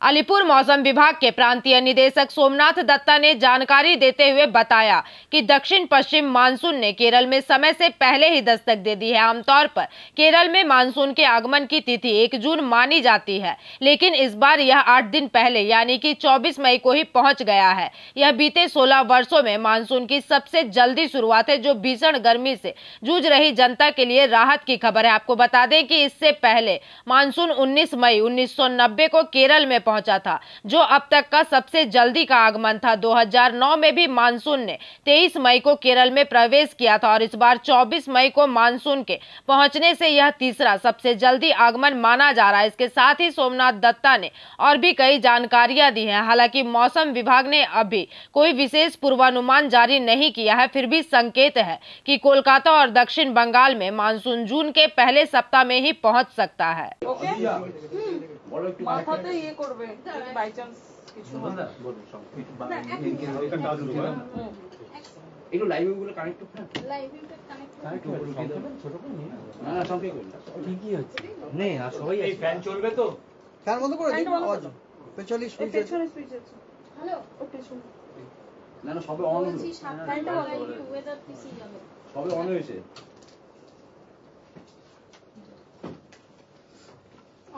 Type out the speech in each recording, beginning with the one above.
अलीपुर मौसम विभाग के प्रांतीय निदेशक सोमनाथ दत्ता ने जानकारी देते हुए बताया कि दक्षिण पश्चिम मानसून ने केरल में समय से पहले ही दस्तक दे दी है। आमतौर पर केरल में मानसून के आगमन की तिथि 1 जून मानी जाती है, लेकिन इस बार यह 8 दिन पहले यानी कि 24 मई को ही पहुंच गया है। यह बीते 16 वर्षों में मानसून की सबसे जल्दी शुरुआत है, जो भीषण गर्मी से जूझ रही जनता के लिए राहत की खबर है। आपको बता दें कि इससे पहले मानसून 19 मई 1990 को केरल में पहुंचा था, जो अब तक का सबसे जल्दी का आगमन था। 2009 में भी मानसून ने 23 मई को केरल में प्रवेश किया था और इस बार 24 मई को मानसून के पहुंचने से यह तीसरा सबसे जल्दी आगमन माना जा रहा है। इसके साथ ही सोमनाथ दत्ता ने और भी कई जानकारियां दी हैं। हालांकि मौसम विभाग ने अभी कोई विशेष पूर्वानुमान जारी नहीं किया है, फिर भी संकेत है कि कोलकाता और दक्षिण बंगाल में मानसून जून के पहले सप्ताह में ही पहुंच सकता है। মাথাতে ইয়ে করবে বাই চান্স কিছু হবে একটু লাইভ গুলো কানেক্ট করতে লাইভ কানেক্ট ছোট করে নিয়ে না সবই ঠিকই আছে নেই আর সবাই এই ফ্যান চলবে তো ফ্যান বন্ধ করে দিন আওয়াজ পেছনে সুইচ আছে হ্যালো ওকে শুন না না সবে অন হলো ফ্যানটা বন্ধ করে ওয়েদার পিসি যাবে সবে অন হয়েছে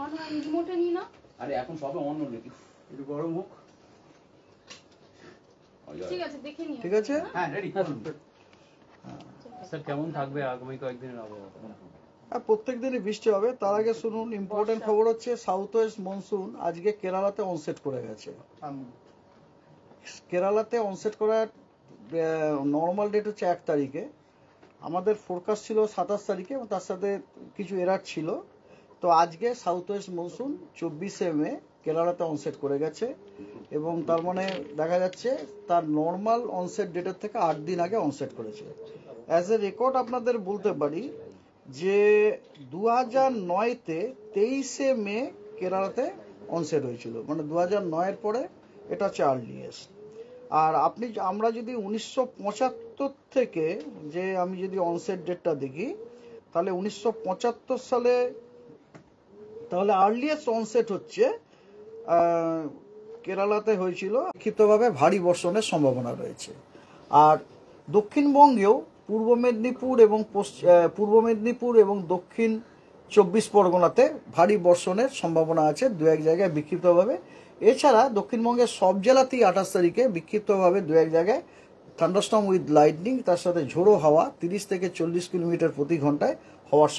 অন হয় রিমোটে নি না আরে এখন সবে অন হলো কি একটু গরম হোক ঠিক আছে দেখে নিও ঠিক আছে হ্যাঁ রেডি স্যার কেমন থাকবে আগামী কয়েকদিনের আবহাওয়া প্রত্যেক দিনই বৃষ্টি হবে। তার আগে শুনুন ইম্পর্টেন্ট খবর হচ্ছে সাউথ ওয়েস্ট মনসুন আজকে কেরালাতে অনসেট করে গেছে। কেরালাতে অনসেট করার নর্মাল ডেট হচ্ছে 1 তারিখে, আমাদের ফোরকাস্ট ছিল 27 তারিখে এবং তার সাথে কিছু এরার ছিল। তো আজকে সাউথ ওয়েস্ট মনসুন 24 মে কেরালাতে অনসেট করে গেছে এবং তার মানে দেখা যাচ্ছে তার নর্মাল অনসেট ডেটের থেকে 8 দিন আগে অনসেট করেছে। অ্যাজ এ রেকর্ড আপনাদের বলতে পারি যে 2009-তে 23 মে কেরালাতে অনসেট হয়েছিল, মানে 2009-এর পরে এটা হচ্ছে আর্লিয়েস্ট। আর আমরা যদি 1975 থেকে যে আমি যদি অনসেট ডেটটা দেখি তাহলে 1975 সালে তাহলে আর্লিয়েস্ট অনসেট হচ্ছে কেরালাতে হয়েছিল। লিখিতভাবে ভারী বর্ষণের সম্ভাবনা রয়েছে। আর দক্ষিণবঙ্গেও পূর্ব মেদিনীপুর এবং দক্ষিণ 24 পরগনাতে ভারী বর্ষণের সম্ভাবনা আছে 2-1 জায়গায় বিক্ষিপ্তভাবে। এছাড়া দক্ষিণবঙ্গের সব জেলাতেই 28 তারিখে বিক্ষিপ্তভাবে 2-1 জায়গায় থান্ডারস্টর্ম উইথ লাইটনিং তার সাথে ঝোড়ো হাওয়া 30 থেকে 40 কিলোমিটার প্রতি ঘন্টায় হওয়ার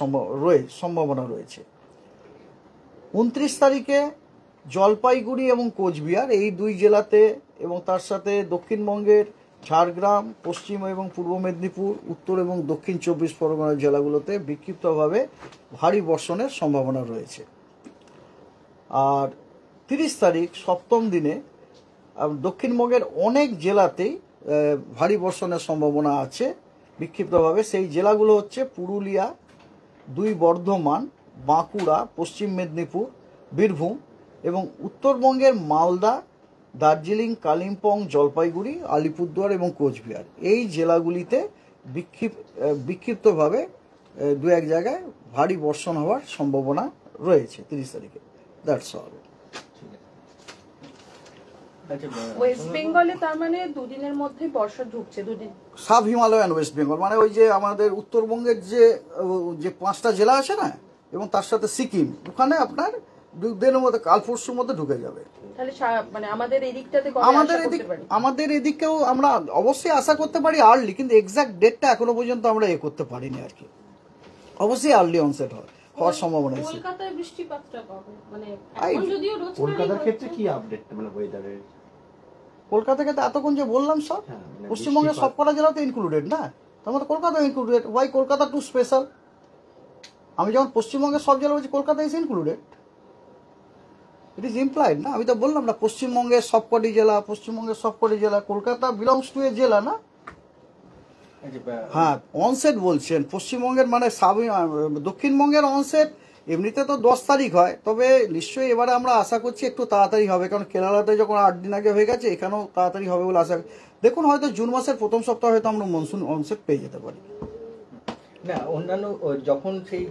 সম্ভাবনা রয়েছে। 29 তারিখে জলপাইগুড়ি এবং কোচবিহার এই 2 জেলাতে এবং তার সাথে দক্ষিণবঙ্গের ঝাড়গ্রাম, পশ্চিম এবং পূর্ব মেদিনীপুর, উত্তর এবং দক্ষিণ 24 পরগনা জেলাগুলোতে বিক্ষিপ্তভাবে ভারী বর্ষণের সম্ভাবনা রয়েছে। আর 30 তারিখ সপ্তম দিনে দক্ষিণবঙ্গের অনেক জেলাতেই ভারী বর্ষণের সম্ভাবনা আছে বিক্ষিপ্তভাবে। সেই জেলাগুলো হচ্ছে পুরুলিয়া, 2 বর্ধমান, বাঁকুড়া, পশ্চিম মেদিনীপুর, বীরভূম এবং উত্তরবঙ্গের মালদা, দার্জিলিং, কালিম্পং, জলপাইগুড়ি, আলিপুরদুয়ার এবং কোচবিহার এই জেলাগুলিতে বিক্ষিপ্তভাবে 2-1 জায়গায় ভারী বর্ষণ হওয়ার সম্ভাবনা রয়েছে 30 তারিখে। That's all. ওয়েস্ট বেঙ্গলে তার মানে 2 দিনের মধ্যে বর্ষা ঢুকছে। 2 দিন সাব হিমালয়ান ওয়েস্ট বেঙ্গল মানে ওই যে আমাদের উত্তরবঙ্গের যে 5টা জেলা আছে না এবং তার সাথে সিকিম, ওখানে আপনার 2 দিনের মধ্যে কাল পরশুর মধ্যে ঢুকে যাবে। তাহলে মানে আমাদের এদিকটাতে আমাদের এদিকেও আমরা অবশ্যই আশা করতে পারি আর্লি, কিন্তু এক্সাক্ট ডেটটা এখনো পর্যন্ত আমরা করতে পারিনি আর কি। অবশ্যই আর্লি অনসেট হওয়ার সম্ভাবনা আছে। কলকাতায় বৃষ্টিপাতটা কবে, মানে এখন যদিও রোজ কলকাতার ক্ষেত্রে কি আপডেট মানে ওয়েদারের? কলকাতাকে তো এতক্ষণ যে বললাম সব পশ্চিমবঙ্গের সবকটা জেলাতে ইনক্লুডেড না, তার মধ্যে Kolkata included. Why Kolkata too special? আমি যখন পশ্চিমবঙ্গের সব জেলা বলছি Kolkata is included, it is implied না? আমি তো বললাম না পশ্চিমবঙ্গের সবকটি জেলা, কলকাতা বিলংস টু এ জেলা না। হ্যাঁ অনসেট বলছেন পশ্চিমবঙ্গের মানে দক্ষিণবঙ্গের অনসেট এমনিতে তো 10 তারিখ হয়, তবে নিশ্চয়ই এবারে আমরা আশা করছি একটু তাড়াতাড়ি হবে, কারণ কেরালাতে যখন 8 দিন আগে হয়ে গেছে এখানেও তাড়াতাড়ি হবে বলে আশা। দেখুন হয়তো জুন মাসের প্রথম সপ্তাহে হয়তো আমরা মনসুন অনসেট পেয়ে যেতে পারি। না অন্যান্য যখন সেই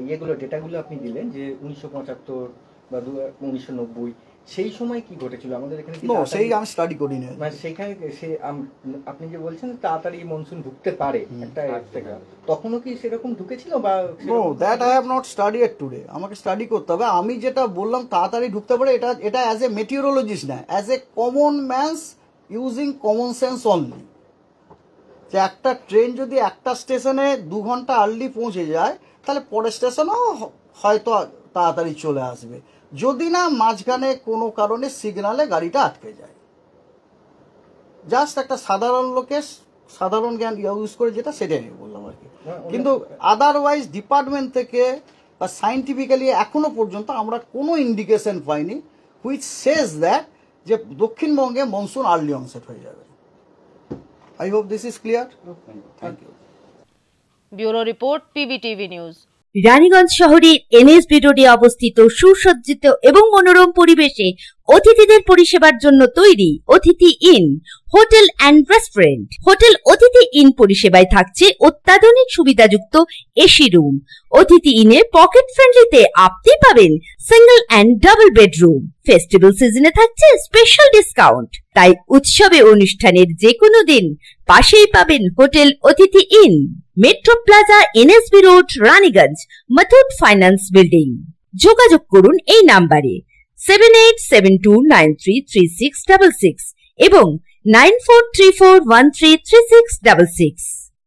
ইয়েগুলো ডেটাগুলো আপনি দিলেন যে 1975 বা 1990 সেই সময় কি ঘটেছিল আমাদের এখানে? নো, সেই আমি স্টাডি করি না। মানে সেখানে আপনি যে বলছেন তাড়াতাড়ি মনসুন ঢুকতে পারে একটা থেকে, তখনও কি সেরকম ঢুকেছিল বা? No, that I have not studied today. আমাকে স্টাডি করতে হবে। আমি যেটা বললাম তাড়াতাড়ি ঢুকতে পারে, এটা অ্যাজ এ মেটিওরোলজিস্ট না, as a common man's using common sense only. যে একটা ট্রেন যদি একটা স্টেশনে 2 ঘন্টা আর্লি পৌঁছে যায়, তাহলে পরের স্টেশনেও হয়তো তাড়াতাড়ি চলে আসবে, যদি না মাঝখানে কোনো কারণে সিগনালে গাড়িটা আটকে যায়। জাস্ট একটা সাধারণ লোকের সাধারণ জ্ঞান ইউজ করে যেটা, সেটাই আমি বললাম আর কি। কিন্তু আদারওয়াইজ ডিপার্টমেন্ট থেকে বা সাইন্টিফিক্যালি এখনো পর্যন্ত আমরা কোনো ইন্ডিকেশন পাইনি হুইচ সেজ দ্যাট যে দক্ষিণবঙ্গে মনসুন আর্লি অনসেট হয়ে যাবে। I hope this is clear. Thank you. Bureau report, PBTV news. Raniganj শহরের NSB রোডে অবস্থিত সুসজ্জিত এবং মনোরম পরিবেশে অতিথিদের পরিষেবার জন্য তৈরি অতিথি in hotel and restaurant. Hotel অতিথি ইন পরিষেবায় থাকছে অত্যাধুনিক সুবিধাযুক্ত এসি রুম। অতিথি ইনে পকেট ফ্রেন্ডলিতে আপনি পাবেন single and double bedroom. Festival সিজনে থাকছে স্পেশাল ডিসকাউন্ট। তাই উৎসবে অনুষ্ঠানের যে কোনো দিন পাশেই পাবেন হোটেল অতিথি in, metro plaza, NSB road, Raniganj, Muthoot finance building. যোগাযোগ করুন এই নাম্বারে 7872933666 এবং 9434133666।